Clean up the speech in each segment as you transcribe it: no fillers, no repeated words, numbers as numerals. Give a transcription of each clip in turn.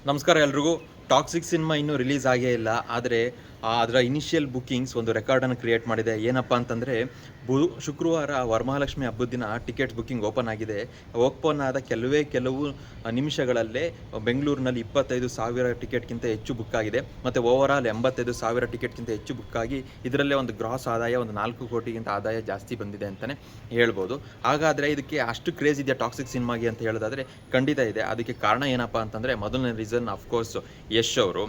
ನಮಸ್ಕಾರ ಎಲ್ರಿಗೂ. Toxic cinema ಇನ್ನೂ ರಿಲೀಸ್ ಆಗೇ ಇಲ್ಲ. ಆದರೆ ಅದರ ಇನಿಷಿಯಲ್ ಬುಕ್ಕಿಂಗ್ಸ್ ಒಂದು ರೆಕಾರ್ಡನ್ನು ಕ್ರಿಯೇಟ್ ಮಾಡಿದೆ. ಏನಪ್ಪ ಅಂತಂದರೆ ಶುಕ್ರವಾರ ವರಮಹಾಲಕ್ಷ್ಮಿ ಹಬ್ಬದ ದಿನ ಟಿಕೆಟ್ಸ್ ಬುಕ್ಕಿಂಗ್ ಓಪನ್ ಆಗಿದೆ. ಓಪನ್ ಆದ ಕೆಲವು ನಿಮಿಷಗಳಲ್ಲೇ ಬೆಂಗಳೂರಿನಲ್ಲಿ 25,000 ಟಿಕೆಟ್ಗಿಂತ ಹೆಚ್ಚು ಬುಕ್ ಆಗಿದೆ. ಮತ್ತು ಓವರಾಲ್ 85,000 ಟಿಕೆಟ್ಗಿಂತ ಹೆಚ್ಚು ಬುಕ್ ಆಗಿ ಇದರಲ್ಲೇ ಒಂದು ಗ್ರಾಸ್ ಆದಾಯ ಒಂದು 4 ಕೋಟಿಗಿಂತ ಆದಾಯ ಜಾಸ್ತಿ ಬಂದಿದೆ ಅಂತಲೇ ಹೇಳ್ಬೋದು. ಹಾಗಾದರೆ ಇದಕ್ಕೆ ಅಷ್ಟು ಕ್ರೇಜ್ ಇದೆಯಾ ಟಾಕ್ಸಿಕ್ ಸಿನಿಮಾಗೆ ಅಂತ ಹೇಳೋದಾದರೆ ಖಂಡಿತ ಇದೆ. ಅದಕ್ಕೆ ಕಾರಣ ಏನಪ್ಪ ಅಂತಂದರೆ ಮೊದಲನೇ ರೀಸನ್ ಅಫ್ಕೋರ್ಸ್ ಯಶ್ ಅವರು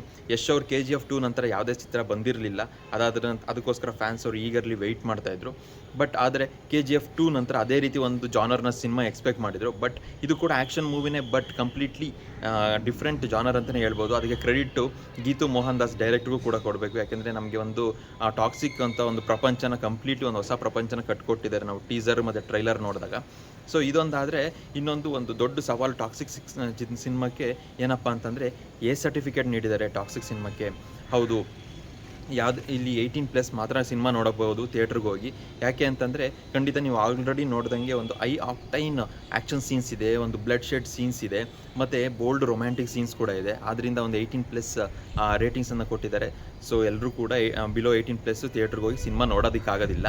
KGF 2 ನಂತರ ಯಾವುದೇ ಚಿತ್ರ ಬಂದಿರಲಿಲ್ಲ. ಅದಕ್ಕೋಸ್ಕರ ಫ್ಯಾನ್ಸ್ ಅವರು ಈಗರ್ಲಿ ವೆಯ್ಟ್ ಮಾಡ್ತಾಯಿದ್ರು. ಬಟ್ ಆದರೆ KGF 2 ನಂತರ ಅದೇ ರೀತಿ ಒಂದು ಜಾನರ್ನ ಸಿನಿಮಾ ಎಕ್ಸ್ಪೆಕ್ಟ್ ಮಾಡಿದರು. ಬಟ್ ಇದು ಕೂಡ ಆ್ಯಕ್ಷನ್ ಮೂವಿನೇ, ಬಟ್ ಕಂಪ್ಲೀಟ್ಲಿ ಡಿಫ್ರೆಂಟ್ ಜಾನರ್ ಅಂತಲೇ ಹೇಳ್ಬೋದು. ಅದಕ್ಕೆ ಕ್ರೆಡಿಟು ಗೀತು ಮೋಹನ್ ದಾಸ್ ಡೈರೆಕ್ಟ್ರಿಗೂ ಕೂಡ ಕೊಡಬೇಕು. ಯಾಕೆಂದರೆ ನಮಗೆ ಒಂದು ಟಾಕ್ಸಿಕ್ ಅಂತ ಒಂದು ಪ್ರಪಂಚನ ಕಂಪ್ಲೀಟ್ಲಿ ಒಂದು ಹೊಸ ಪ್ರಪಂಚನ ಕಟ್ಕೊಟ್ಟಿದ್ದಾರೆ ನಾವು ಟೀಸರ್ ಮತ್ತು ಟ್ರೈಲರ್ ನೋಡಿದಾಗ. ಸೊ ಇದೊಂದಾದರೆ ಒಂದು ದೊಡ್ಡ ಸವಾಲು ಟಾಕ್ಸಿಕ್ ಸಿನಿಮಾಕ್ಕೆ ಏನಪ್ಪ ಅಂತಂದರೆ ಸರ್ಟಿಫಿಕೇಟ್ ನೀಡಿದ್ದಾರೆ ಟಾಕ್ಸಿಕ್ ಸಿನಿಮಾಕ್ಕೆ. ಹೌದು, ಇಲ್ಲಿ 18+ ಮಾತ್ರ ಸಿನಿಮಾ ನೋಡಬಹುದು ಥಿಯೇಟ್ರಿಗೆ ಹೋಗಿ. ಯಾಕೆ ಅಂತಂದರೆ ಖಂಡಿತ ನೀವು ಆಲ್ರೆಡಿ ನೋಡ್ದಂಗೆ ಒಂದು ಆಕ್ಟೈನ್ ಆ್ಯಕ್ಷನ್ ಸೀನ್ಸ್ ಇದೆ, ಒಂದು ಬ್ಲಡ್ ಶೆಡ್ ಸೀನ್ಸ್ ಇದೆ, ಮತ್ತು ಬೋಲ್ಡ್ ರೊಮ್ಯಾಂಟಿಕ್ ಸೀನ್ಸ್ ಕೂಡ ಇದೆ. ಆದ್ದರಿಂದ ಒಂದು 18+ ರೇಟಿಂಗ್ಸನ್ನು ಕೊಟ್ಟಿದ್ದಾರೆ. ಸೊ ಎಲ್ಲರೂ ಕೂಡ ಬಿಲೋ 18+ ಥಿಯೇಟ್ರಿಗೆ ಹೋಗಿ ಸಿನಿಮಾ ನೋಡೋದಕ್ಕಾಗೋದಿಲ್ಲ.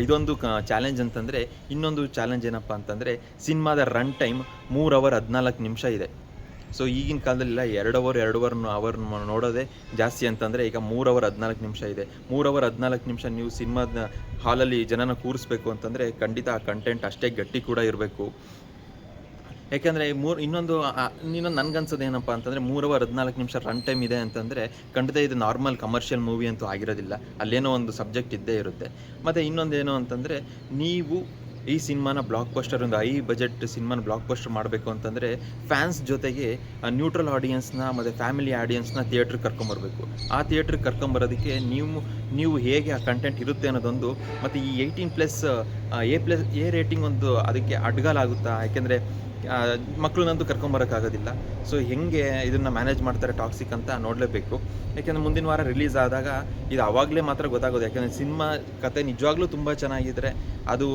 ಇದೊಂದು ಚಾಲೆಂಜ್ ಅಂತಂದರೆ. ಇನ್ನೊಂದು ಚಾಲೆಂಜ್ ಏನಪ್ಪ ಅಂತಂದರೆ ಸಿನಿಮಾದ ರನ್ ಟೈಮ್ 3 ಅವರ್ 14 ನಿಮಿಷ ಇದೆ. ಸೊ ಈಗಿನ ಕಾಲದಲ್ಲಿಲ್ಲ 2 ಅವರ್ ನೋಡೋದೇ ಜಾಸ್ತಿ ಅಂತಂದರೆ ಈಗ 3 ಅವರ್ 14 ನಿಮಿಷ ಇದೆ. 3 ಅವರ್ 14 ನಿಮಿಷ ನೀವು ಸಿನಿಮಾದ ಹಾಲಲ್ಲಿ ಜನನ ಕೂರಿಸ್ಬೇಕು ಅಂತಂದರೆ ಖಂಡಿತ ಆ ಕಂಟೆಂಟ್ ಅಷ್ಟೇ ಗಟ್ಟಿ ಕೂಡ ಇರಬೇಕು. ಯಾಕೆಂದರೆ ಇನ್ನೊಂದು ನನಗನ್ಸೋದು ಏನಪ್ಪ ಅಂತಂದರೆ 3 ಅವರ್ 14 ನಿಮಿಷ ರನ್ ಟೈಮ್ ಇದೆ ಅಂತಂದರೆ ಖಂಡಿತ ಇದು ನಾರ್ಮಲ್ ಕಮರ್ಷಿಯಲ್ ಮೂವಿ ಅಂತೂ ಆಗಿರೋದಿಲ್ಲ. ಅಲ್ಲೇನೋ ಒಂದು ಸಬ್ಜೆಕ್ಟ್ ಇದ್ದೇ ಇರುತ್ತೆ. ಮತ್ತು ಇನ್ನೊಂದೇನು ಅಂತಂದರೆ ನೀವು ಈ ಸಿನಿಮಾನ ಬ್ಲಾಕ್ ಬಸ್ಟರ್, ಒಂದು ಹೈ ಬಜೆಟ್ ಸಿನಿಮಾನ ಬ್ಲಾಕ್ ಬಸ್ಟರ್ ಮಾಡಬೇಕು ಅಂತಂದರೆ ಫ್ಯಾನ್ಸ್ ಜೊತೆಗೆ ನ್ಯೂಟ್ರಲ್ ಆಡಿಯನ್ಸ್ನ ಮತ್ತು ಫ್ಯಾಮಿಲಿ ಆಡಿಯನ್ಸ್ನ ಥಿಯೇಟ್ರಿಗೆ ಕರ್ಕೊಂಬರ್ಬೇಕು. ಆ ಥಿಯೇಟ್ರಿಗೆ ಕರ್ಕೊಂಬರೋದಕ್ಕೆ ನೀವು ಹೇಗೆ ಆ ಕಂಟೆಂಟ್ ಇರುತ್ತೆ ಅನ್ನೋದೊಂದು, ಮತ್ತು ಈ 18+ ಎ ರೇಟಿಂಗ್ ಒಂದು ಅದಕ್ಕೆ ಅಡ್ಗಾಲಾಗುತ್ತಾ? ಯಾಕೆಂದರೆ ಮಕ್ಕಳನ್ನಂತೂ ಕರ್ಕೊಂಬರೋಕ್ಕಾಗೋದಿಲ್ಲ. ಸೊ ಹೆಂಗೆ ಇದನ್ನು ಮ್ಯಾನೇಜ್ ಮಾಡ್ತಾರೆ ಟಾಕ್ಸಿಕ್ ಅಂತ ನೋಡಲೇಬೇಕು. ಯಾಕೆಂದರೆ ಮುಂದಿನ ವಾರ ರಿಲೀಸ್ ಆದಾಗ ಇದು ಆವಾಗಲೇ ಮಾತ್ರ ಗೊತ್ತಾಗೋದು. ಯಾಕೆಂದರೆ ಸಿನಿಮಾ ಕತೆ ನಿಜವಾಗ್ಲೂ ತುಂಬ ಚೆನ್ನಾಗಿದ್ದರೆ ಅದು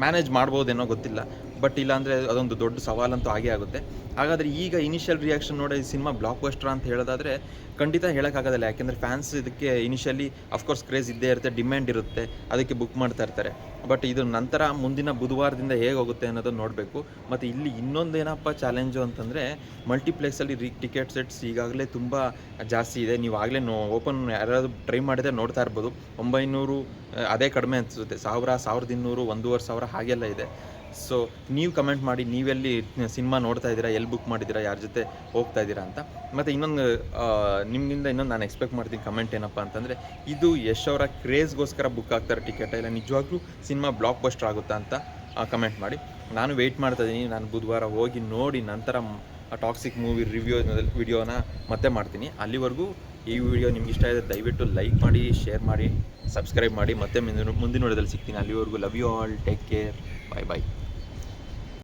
ಮ್ಯಾನೇಜ್ ಮಾಡ್ಬೋದೇನೋ ಗೊತ್ತಿಲ್ಲ. ಬಟ್ ಇಲ್ಲಾಂದರೆ ಅದೊಂದು ದೊಡ್ಡ ಸವಾಲಂತೂ ಆಗೇ ಆಗುತ್ತೆ. ಹಾಗಾದರೆ ಈಗ ಇನಿಷಿಯಲ್ ರಿಯಾಕ್ಷನ್ ನೋಡಿ ಈ ಸಿನಿಮಾ ಬ್ಲಾಕ್ ಬಸ್ಟರ್ ಅಂತ ಹೇಳೋದಾದರೆ ಖಂಡಿತ ಹೇಳೋಕ್ಕಾಗೋದಿಲ್ಲ. ಯಾಕೆಂದರೆ ಫ್ಯಾನ್ಸ್ ಇದಕ್ಕೆ ಇನಿಷಿಯಲಿ ಅಫ್ಕೋರ್ಸ್ ಕ್ರೇಜ್ ಇದ್ದೇ ಇರುತ್ತೆ, ಡಿಮ್ಯಾಂಡ್ ಇರುತ್ತೆ, ಅದಕ್ಕೆ ಬುಕ್ ಮಾಡ್ತಾ ಇರ್ತಾರೆ. ಬಟ್ ಇದು ನಂತರ ಮುಂದಿನ ಬುಧವಾರದಿಂದ ಹೇಗೆ ಹೋಗುತ್ತೆ ಅನ್ನೋದನ್ನು ನೋಡಬೇಕು. ಮತ್ತು ಇಲ್ಲಿ ಇನ್ನೊಂದೇನಪ್ಪ ಚಾಲೆಂಜು ಅಂತಂದರೆ ಮಲ್ಟಿಪ್ಲೆಕ್ಸಲ್ಲಿ ಟಿಕೆಟ್ ಸೆಟ್ಸ್ ಈಗಾಗಲೇ ತುಂಬ ಜಾಸ್ತಿ ಇದೆ. ನೀವು ಆಗಲೇ ಓಪನ್ ಯಾರಾದರೂ ಟ್ರೈ ಮಾಡಿದರೆ ನೋಡ್ತಾ ಇರ್ಬೋದು. 900 ಅದೇ ಕಡಿಮೆ ಅನಿಸುತ್ತೆ. 1000, 1200, 1500 ಹಾಗೆಲ್ಲ ಇದೆ. ಸೊ ನೀವು ಕಮೆಂಟ್ ಮಾಡಿ, ನೀವೆಲ್ಲಿ ಸಿನಿಮಾ ನೋಡ್ತಾ ಇದ್ದೀರಾ, ಎಲ್ಲಿ ಬುಕ್ ಮಾಡಿದ್ದೀರಾ, ಯಾರ ಜೊತೆ ಹೋಗ್ತಾ ಇದ್ದೀರಾ ಅಂತ. ಮತ್ತು ನಿಮ್ಮಿಂದ ಇನ್ನೊಂದು ನಾನು ಎಕ್ಸ್ಪೆಕ್ಟ್ ಮಾಡ್ತೀನಿ ಕಮೆಂಟ್ ಏನಪ್ಪ ಅಂತಂದರೆ, ಇದು ಯಶ್ ಅವರ ಕ್ರೇಜ್ಗೋಸ್ಕರ ಬುಕ್ ಆಗ್ತಾರೆ ಟಿಕೆಟ್, ಇಲ್ಲ ನಿಜವಾಗ್ಲೂ ಸಿನಿಮಾ ಬ್ಲಾಕ್ ಬಸ್ಟರ್ ಆಗುತ್ತಾ ಅಂತ ಕಮೆಂಟ್ ಮಾಡಿ. ನಾನು ವೆಯ್ಟ್ ಮಾಡ್ತಾ ಇದ್ದೀನಿ. ನಾನು ಬುಧವಾರ ಹೋಗಿ ನೋಡಿ ನಂತರ ಟಾಕ್ಸಿಕ್ ಮೂವಿ ವಿಡಿಯೋನ ಮತ್ತೆ ಮಾಡ್ತೀನಿ. ಅಲ್ಲಿವರೆಗೂ ಈ ವಿಡಿಯೋ ನಿಮ್ಗೆ ಇಷ್ಟ ಇದೆ ದಯವಿಟ್ಟು ಲೈಕ್ ಮಾಡಿ, ಶೇರ್ ಮಾಡಿ, ಸಬ್ಸ್ಕ್ರೈಬ್ ಮಾಡಿ. ಮತ್ತೆ ಮುಂದಿನ ವಿಡಿಯೋದಲ್ಲಿ ಸಿಗ್ತೀನಿ. ಅಲ್ಲಿವರೆಗೂ love you all, take care, bye bye.